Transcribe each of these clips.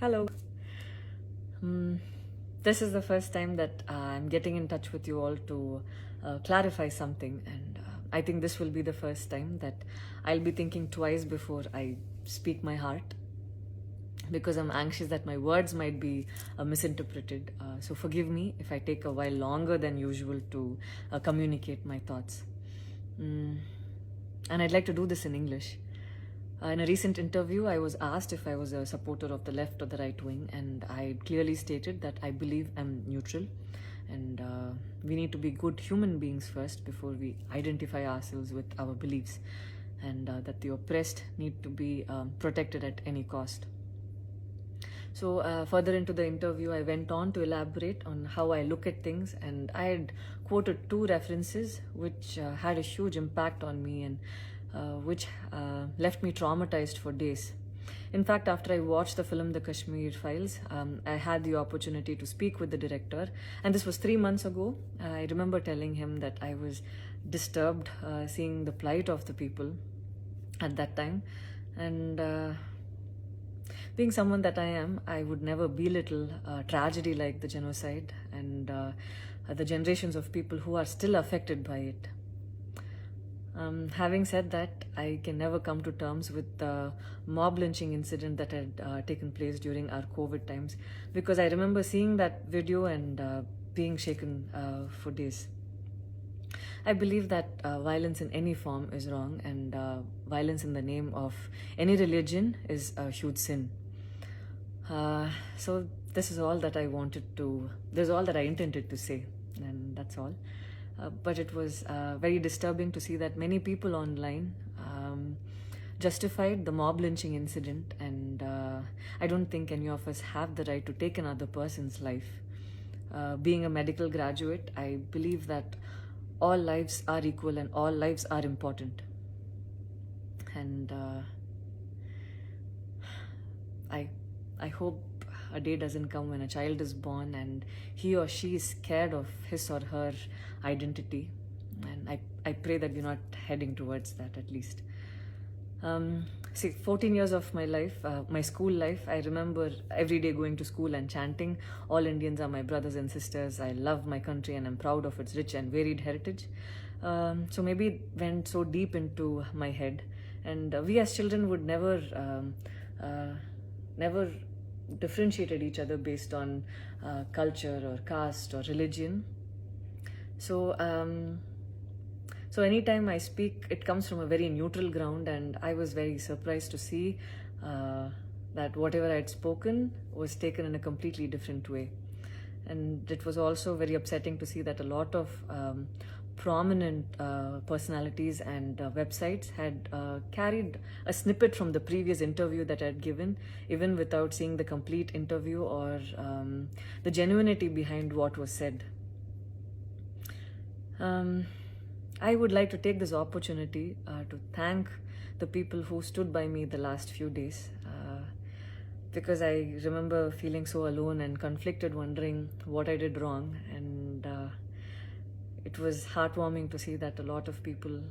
Hello. This is the first time that I'm getting in touch with you all to clarify something, and I think this will be the first time that I'll be thinking twice before I speak my heart, because I'm anxious that my words might be misinterpreted. So forgive me if I take a while longer than usual to communicate my thoughts. And I'd like to do this in English. In a recent interview, I was asked if I was a supporter of the left or the right wing, and I clearly stated that I believe I'm neutral, and we need to be good human beings first before we identify ourselves with our beliefs, and that the oppressed need to be protected at any cost. So further into the interview, I went on to elaborate on how I look at things, and I had quoted two references which had a huge impact on me, and which left me traumatized for days. In fact, after I watched the film The Kashmir Files, I had the opportunity to speak with the director, and this was 3 months ago. I remember telling him that I was disturbed seeing the plight of the people at that time, and being someone that I am, I would never belittle tragedy like the genocide and the generations of people who are still affected by it. Having said that, I can never come to terms with the mob lynching incident that had taken place during our COVID times, because I remember seeing that video and being shaken for days. I believe that violence in any form is wrong, and violence in the name of any religion is a huge sin. So this is all that I intended to say, and that's all. But it was very disturbing to see that many people online justified the mob lynching incident, and I don't think any of us have the right to take another person's life. Being a medical graduate, I believe that all lives are equal and all lives are important. And I hope a day doesn't come when a child is born and he or she is scared of his or her identity, and I pray that we're not heading towards that, at least. 14 years of my life, my school life, I remember every day going to school and chanting, "All Indians are my brothers and sisters. I love my country and I'm proud of its rich and varied heritage." So maybe it went so deep into my head, and we as children would never differentiated each other based on culture or caste or religion. So anytime I speak, it comes from a very neutral ground, and I was very surprised to see that whatever I had spoken was taken in a completely different way. And it was also very upsetting to see that a lot of prominent personalities and websites had carried a snippet from the previous interview that I had given, even without seeing the complete interview or the genuinity behind what was said. I would like to take this opportunity to thank the people who stood by me the last few days, because I remember feeling so alone and conflicted, wondering what I did wrong, and it was heartwarming to see that a lot of people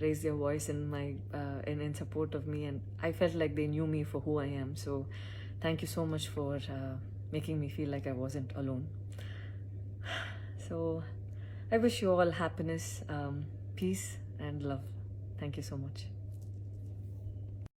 raised their voice in support of me, and I felt like they knew me for who I am. So thank you so much for making me feel like I wasn't alone. So I wish you all happiness, peace and love. Thank you so much.